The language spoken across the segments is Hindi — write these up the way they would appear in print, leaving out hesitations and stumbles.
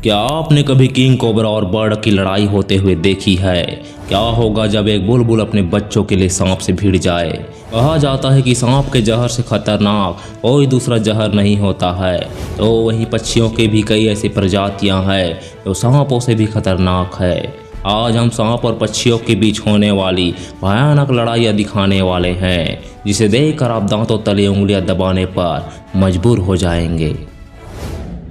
क्या आपने कभी किंग कोबरा और बर्ड की लड़ाई होते हुए देखी है? क्या होगा जब एक बुलबुल अपने बच्चों के लिए सांप से भिड़ जाए? कहा जाता है कि सांप के जहर से खतरनाक कोई दूसरा जहर नहीं होता है। तो वहीं पक्षियों की भी कई ऐसी प्रजातियां हैं जो सांपों से भी खतरनाक है। आज हम सांप और पक्षियों के बीच होने वाली भयानक लड़ाइयाँ दिखाने वाले हैं, जिसे देखकर आप दांतों तले उंगलियां दबाने पर मजबूर हो जाएंगे।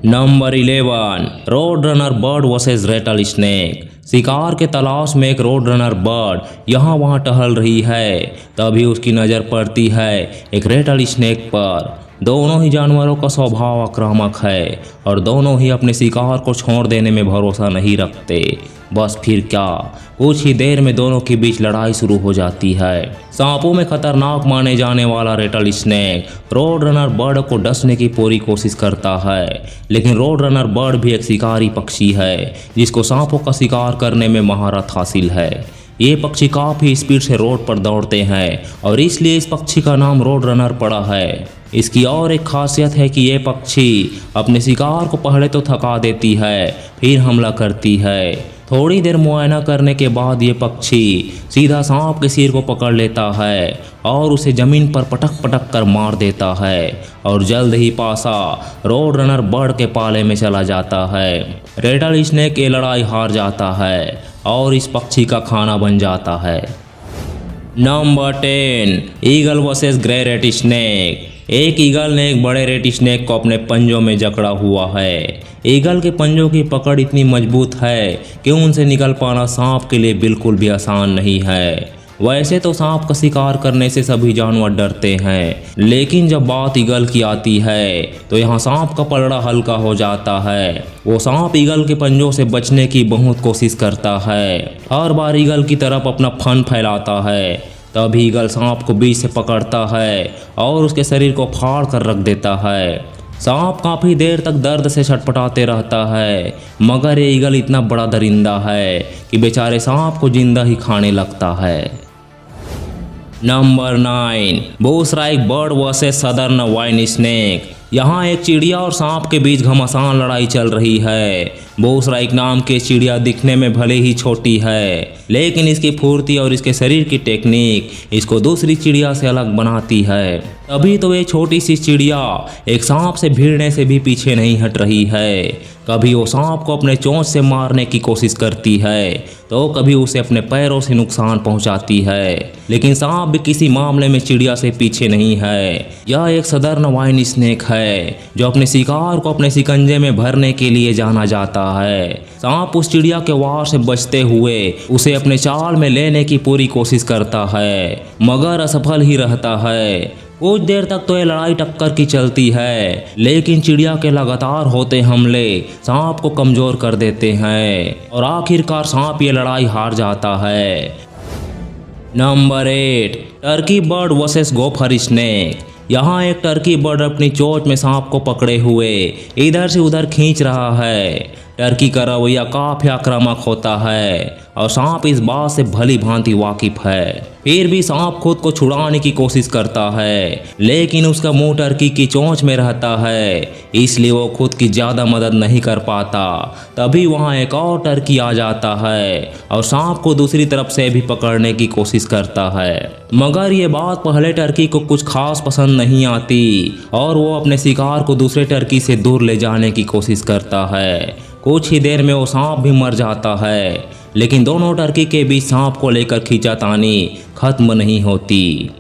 Number 11, road runner bird versus Ratle snake. शिकार के तलाश में एक रोड रनर बर्ड यहाँ वहाँ टहल रही है, तभी उसकी नज़र पड़ती है एक रेटल स्नेक पर। दोनों ही जानवरों का स्वभाव आक्रामक है और दोनों ही अपने शिकार को छोड़ देने में भरोसा नहीं रखते। बस फिर क्या, कुछ ही देर में दोनों के बीच लड़ाई शुरू हो जाती है। सांपों में खतरनाक माने जाने वाला Ratle snake road runner bird को डसने की पूरी कोशिश करता है, लेकिन रोड रनर बर्ड भी एक शिकारी पक्षी है जिसको सांपों का शिकार करने में महारत हासिल है। ये पक्षी काफ़ी स्पीड से रोड पर दौड़ते हैं और इसलिए इस पक्षी का नाम रोड रनर पड़ा है। इसकी और एक खासियत है कि ये पक्षी अपने शिकार को पहले तो थका देती है, फिर हमला करती है। थोड़ी देर मुआयना करने के बाद ये पक्षी सीधा सांप के सिर को पकड़ लेता है और उसे ज़मीन पर पटक पटक कर मार देता है और जल्द ही पासा रोड रनर बर्ड के पाले में चला जाता है। रेटल स्नेक ये लड़ाई हार जाता है और इस पक्षी का खाना बन जाता है। Number 10, eagle versus grey rate snake. एक ईगल ने एक बड़े रेट स्नेक को अपने पंजों में जकड़ा हुआ है। ईगल के पंजों की पकड़ इतनी मजबूत है कि उनसे निकल पाना सांप के लिए बिल्कुल भी आसान नहीं है। वैसे तो सांप का शिकार करने से सभी जानवर डरते हैं, लेकिन जब बात ईगल की आती है तो यहाँ सांप का पलड़ा हल्का हो जाता है। वो सांप ईगल के पंजों से बचने की बहुत कोशिश करता है। हर बार ईगल की तरफ अपना फन फैलाता है, तब ईगल सांप को बीच से पकड़ता है और उसके शरीर को फाड़ कर रख देता है। सांप काफ़ी देर तक दर्द से छटपटाते रहता है, मगर ये ईगल इतना बड़ा दरिंदा है कि बेचारे सांप को जिंदा ही खाने लगता है। Number 9, bushshrike bird versus southern vine snake. यहाँ एक चिड़िया और सांप के बीच घमासान लड़ाई चल रही है। बूशराइक नाम की चिड़िया दिखने में भले ही छोटी है, लेकिन इसकी फुर्ती और इसके शरीर की टेक्निक इसको दूसरी चिड़िया से अलग बनाती है। तभी तो ये छोटी सी चिड़िया एक सांप से भिड़ने से भी पीछे नहीं हट रही है। कभी वो सांप को अपने चोंच से मारने की कोशिश करती है तो कभी उसे अपने पैरों से नुकसान पहुंचाती है, लेकिन सांप भी किसी मामले में चिड़िया से पीछे नहीं है। यह एक सदर्न वाइन स्नेक है जो अपने शिकार को अपने शिकंजे में भरने के लिए जाना जाता है। सांप उस चिड़िया के वार से बचते हुए उसे अपने चाल में लेने की पूरी कोशिश करता है, मगर असफल ही रहता है। कुछ देर तक तो ये लड़ाई टक्कर की चलती है, लेकिन चिड़िया के लगातार होते हमले सांप को कमजोर कर देते हैं और आखिरकार सांप ये लड़ाई हार जाता है। Number 8, turkey bird versus gopher snake. यहाँ एक टर्की बर्ड अपनी चोंच में सांप को पकड़े हुए इधर से उधर खींच रहा है। टर्की का रवैया काफ़ी आक्रामक होता है और सांप इस बात से भली भांति वाकिफ है। फिर भी सांप खुद को छुड़ाने की कोशिश करता है, लेकिन उसका मुंह टर्की की चोंच में रहता है, इसलिए वो खुद की ज़्यादा मदद नहीं कर पाता। तभी वहाँ एक और टर्की आ जाता है और सांप को दूसरी तरफ से भी पकड़ने की कोशिश करता है, मगर ये बात पहले टर्की को कुछ खास पसंद नहीं आती और वो अपने शिकार को दूसरे टर्की से दूर ले जाने की कोशिश करता है। कुछ ही देर में वो सांप भी मर जाता है, लेकिन दोनों टर्की के बीच सांप को लेकर खींचातानी खत्म नहीं होती।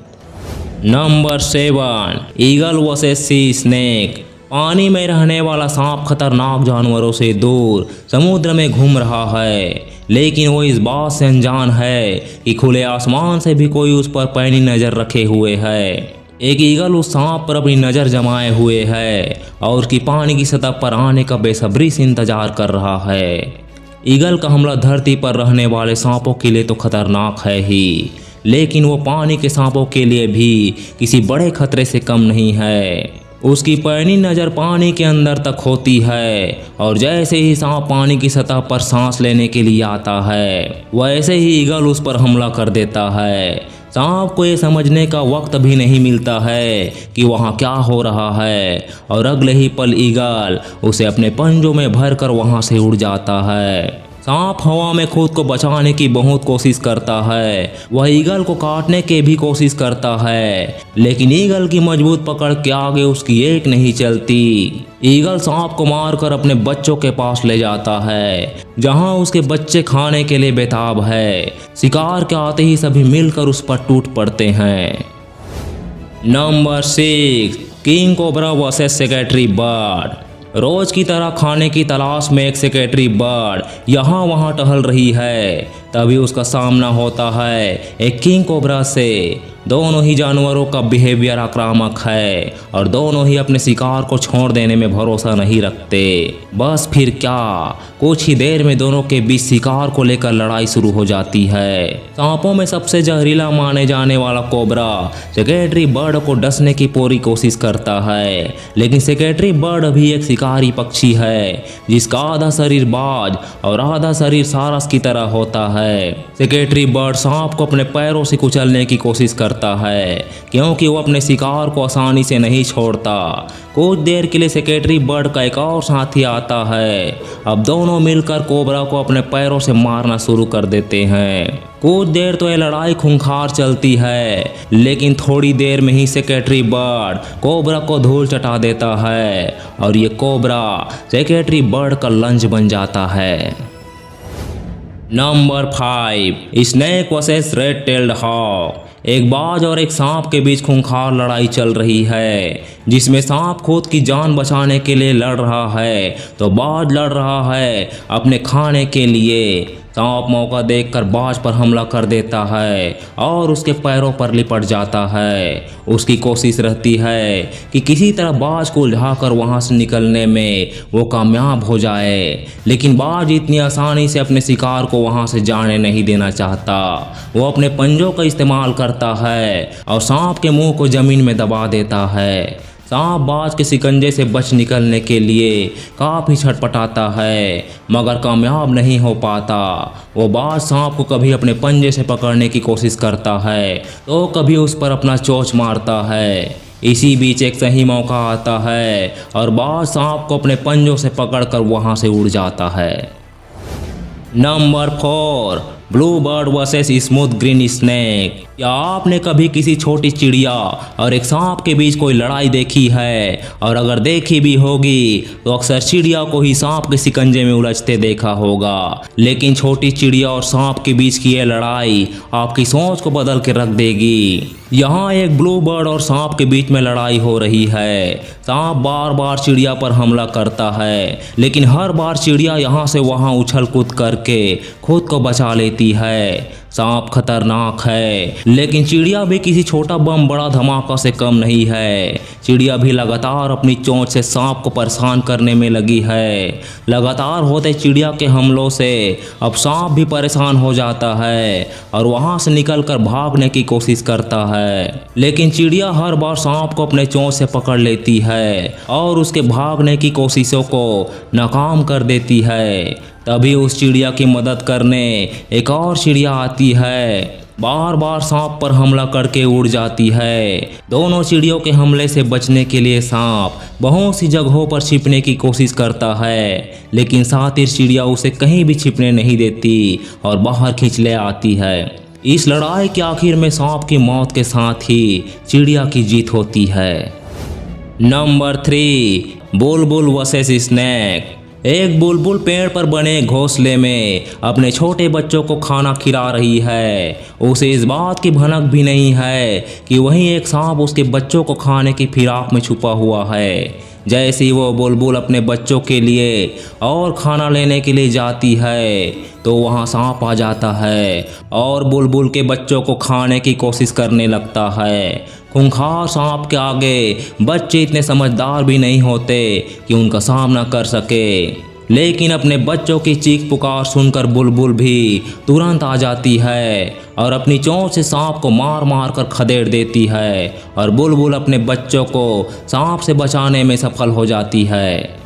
नंबर 7, ईगल वर्सेस सी स्नेक। पानी में रहने वाला सांप खतरनाक जानवरों से दूर समुद्र में घूम रहा है, लेकिन वो इस बात से अनजान है कि खुले आसमान से भी कोई उस पर पैनी नज़र रखे हुए है। एक ईगल उस सांप पर अपनी नज़र जमाए हुए है और उसकी पानी की सतह पर आने का बेसब्री से इंतजार कर रहा है। ईगल का हमला धरती पर रहने वाले सांपों के लिए तो खतरनाक है ही, लेकिन वो पानी के सांपों के लिए भी किसी बड़े खतरे से कम नहीं है। उसकी पैनी नज़र पानी के अंदर तक होती है और जैसे ही सांप पानी की सतह पर सांस लेने के लिए आता है, वैसे ही ईगल उस पर हमला कर देता है। सांप को ये समझने का वक्त भी नहीं मिलता है कि वहाँ क्या हो रहा है और अगले ही पल ईगल उसे अपने पंजों में भरकर वहाँ से उड़ जाता है। सांप हवा में खुद को बचाने की बहुत कोशिश करता है, वह ईगल को काटने की भी कोशिश करता है, लेकिन ईगल की मजबूत पकड़ के आगे उसकी एक नहीं चलती। ईगल सांप को मारकर अपने बच्चों के पास ले जाता है, जहां उसके बच्चे खाने के लिए बेताब है। शिकार के आते ही सभी मिलकर उस पर टूट पड़ते हैं। Number 6, king cobra versus secretary bird. रोज की तरह खाने की तलाश में एक सेक्रेटरी बर्ड यहाँ वहाँ टहल रही है, तभी उसका सामना होता है एक किंग कोबरा से। दोनों ही जानवरों का बिहेवियर आक्रामक है और दोनों ही अपने शिकार को छोड़ देने में भरोसा नहीं रखते। बस फिर क्या, कुछ ही देर में दोनों के बीच शिकार को लेकर लड़ाई शुरू हो जाती है। सांपों में सबसे जहरीला माने जाने वाला कोबरा सेक्रेटरी बर्ड को डसने की पूरी कोशिश करता है, लेकिन सेक्रेटरी बर्ड भी एक शिकारी पक्षी है जिसका आधा शरीर बाज और आधा शरीर सारस की तरह होता है। सेक्रेटरी बर्ड सांप को अपने पैरों से कुचलने की कोशिश करता है, क्योंकि वो अपने शिकार को आसानी से नहीं छोड़ता। कुछ देर के लिए सेक्रेटरी बर्ड का एक और साथी आता है। अब दोनों मिलकर कोबरा को अपने पैरों से मारना शुरू कर देते हैं। कुछ देर तो ये लड़ाई खूंखार चलती है, लेकिन थोड़ी देर में ही सेक्रेटरी बर्ड कोबरा को धूल चटा देता है और ये कोबरा सेक्रेटरी बर्ड का लंच बन जाता है। Number 5, snake versus red tailed hawk. एक बाज और एक सांप के बीच खूंखार लड़ाई चल रही है, जिसमें सांप खुद की जान बचाने के लिए लड़ रहा है तो बाज लड़ रहा है अपने खाने के लिए। सांप मौका देखकर बाज पर हमला कर देता है और उसके पैरों पर लिपट जाता है। उसकी कोशिश रहती है कि किसी तरह बाज को उलझाकर वहां से निकलने में वो कामयाब हो जाए, लेकिन बाज इतनी आसानी से अपने शिकार को वहां से जाने नहीं देना चाहता। वो अपने पंजों का इस्तेमाल करता है और सांप के मुंह को जमीन में दबा देता है। सांप बाज के शिकंजे से बच निकलने के लिए काफ़ी छटपटाता है, मगर कामयाब नहीं हो पाता। वो बाज सांप को कभी अपने पंजे से पकड़ने की कोशिश करता है तो कभी उस पर अपना चोंच मारता है। इसी बीच एक सही मौका आता है और बाज सांप को अपने पंजों से पकड़कर वहां से उड़ जाता है। Number 4, blue bird versus smooth green snake. क्या आपने कभी किसी छोटी चिड़िया और एक सांप के बीच कोई लड़ाई देखी है? और अगर देखी भी होगी तो अक्सर चिड़िया को ही सांप के शिकंजे में उलझते देखा होगा, लेकिन छोटी चिड़िया और सांप के बीच की यह लड़ाई आपकी सोच को बदल के रख देगी। यहाँ एक ब्लू बर्ड और सांप के बीच में लड़ाई हो रही है। सांप बार बार चिड़िया पर हमला करता है, लेकिन हर बार चिड़िया यहाँ से वहाँ उछल कूद करके खुद को बचा लेती है। सांप खतरनाक है, लेकिन चिड़िया भी किसी छोटा बम बड़ा धमाका से कम नहीं है। चिड़िया भी लगातार अपनी चोंच से सांप को परेशान करने में लगी है। लगातार होते चिड़िया के हमलों से अब सांप भी परेशान हो जाता है और वहां से निकलकर भागने की कोशिश करता है, लेकिन चिड़िया हर बार सांप को अपने चोंच से पकड़ लेती है और उसके भागने की कोशिशों को नाकाम कर देती है। तभी उस चिड़िया की मदद करने एक और चिड़िया आती है। बार बार सांप पर हमला करके उड़ जाती है। दोनों चिड़ियों के हमले से बचने के लिए सांप बहुत सी जगहों पर छिपने की कोशिश करता है, लेकिन शातिर चिड़िया उसे कहीं भी छिपने नहीं देती और बाहर खींच ले आती है। इस लड़ाई के आखिर में सांप की मौत के साथ ही चिड़िया की जीत होती है। नंबर 3, बुलबुल वर्सेस स्नेक। एक बुलबुल पेड़ पर बने घोंसले में अपने छोटे बच्चों को खाना खिला रही है। उसे इस बात की भनक भी नहीं है कि वहीं एक सांप उसके बच्चों को खाने की फिराक में छुपा हुआ है। जैसे ही वो बुलबुल अपने बच्चों के लिए और खाना लेने के लिए जाती है तो वहाँ सांप आ जाता है और बुलबुल के बच्चों को खाने की कोशिश करने लगता है। खूंखार सांप के आगे बच्चे इतने समझदार भी नहीं होते कि उनका सामना कर सके, लेकिन अपने बच्चों की चीख पुकार सुनकर बुलबुल भी तुरंत आ जाती है और अपनी चोंच से सांप को मार मार कर खदेड़ देती है और बुलबुल अपने बच्चों को सांप से बचाने में सफल हो जाती है।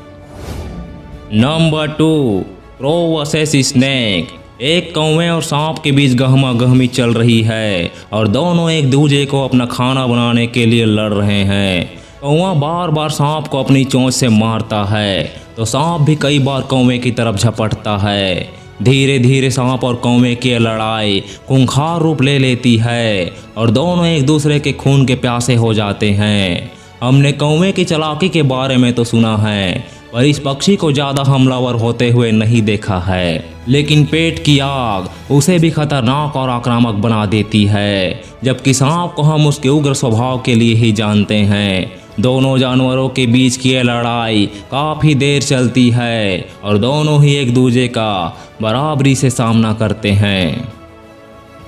Number 2, crow versus snake. एक कौवे और सांप के बीच गहमा गहमी चल रही है और दोनों एक दूसरे को अपना खाना बनाने के लिए लड़ रहे हैं। कौवा बार बार सांप को अपनी चोंच से मारता है तो सांप भी कई बार कौवे की तरफ झपटता है। धीरे धीरे सांप और कौवे की लड़ाई खूंखार रूप ले लेती है और दोनों एक दूसरे के खून के प्यासे हो जाते हैं। हमने कौवे की चालाकी के बारे में तो सुना है, पर इस पक्षी को ज़्यादा हमलावर होते हुए नहीं देखा है। लेकिन पेट की आग उसे भी खतरनाक और आक्रामक बना देती है, जबकि सांप को हम उसके उग्र स्वभाव के लिए ही जानते हैं। दोनों जानवरों के बीच की यह लड़ाई काफ़ी देर चलती है और दोनों ही एक दूसरे का बराबरी से सामना करते हैं।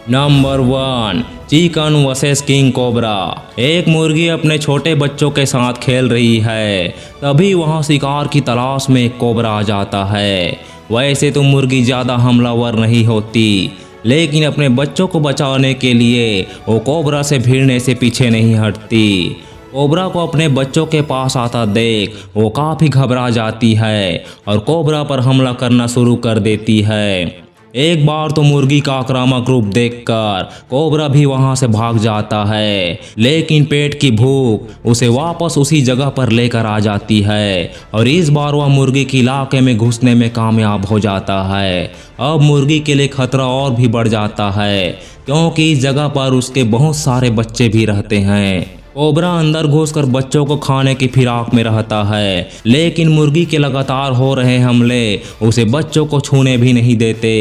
Number 1, chicken versus king cobra. एक मुर्गी अपने छोटे बच्चों के साथ खेल रही है, तभी वहां शिकार की तलाश में एक कोबरा आ जाता है। वैसे तो मुर्गी ज़्यादा हमलावर नहीं होती, लेकिन अपने बच्चों को बचाने के लिए वो कोबरा से भिड़ने से पीछे नहीं हटती। कोबरा को अपने बच्चों के पास आता देख वो काफ़ी घबरा जाती है और कोबरा पर हमला करना शुरू कर देती है। एक बार तो मुर्गी का आक्रामक रूप देखकर कोबरा भी वहां से भाग जाता है, लेकिन पेट की भूख उसे वापस उसी जगह पर लेकर आ जाती है और इस बार वह मुर्गी के इलाके में घुसने में कामयाब हो जाता है। अब मुर्गी के लिए खतरा और भी बढ़ जाता है, क्योंकि इस जगह पर उसके बहुत सारे बच्चे भी रहते हैं। कोबरा अंदर घुसकर बच्चों को खाने की फिराक में रहता है, लेकिन मुर्गी के लगातार हो रहे हमले उसे बच्चों को छूने भी नहीं देते।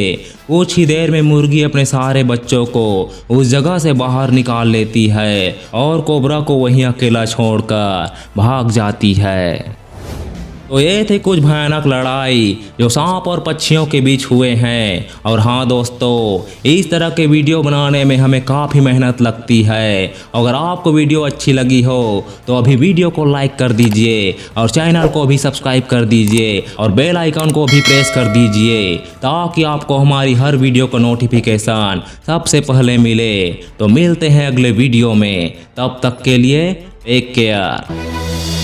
कुछ ही देर में मुर्गी अपने सारे बच्चों को उस जगह से बाहर निकाल लेती है और कोबरा को वहीं अकेला छोड़कर भाग जाती है। तो ये थे कुछ भयानक लड़ाई जो सांप और पक्षियों के बीच हुए हैं। और हाँ दोस्तों, इस तरह के वीडियो बनाने में हमें काफ़ी मेहनत लगती है। अगर आपको वीडियो अच्छी लगी हो तो अभी वीडियो को लाइक कर दीजिए और चैनल को भी सब्सक्राइब कर दीजिए और बेल आइकन को भी प्रेस कर दीजिए, ताकि आपको हमारी हर वीडियो का नोटिफिकेशन सबसे पहले मिले। तो मिलते हैं अगले वीडियो में, तब तक के लिए टेक केयर।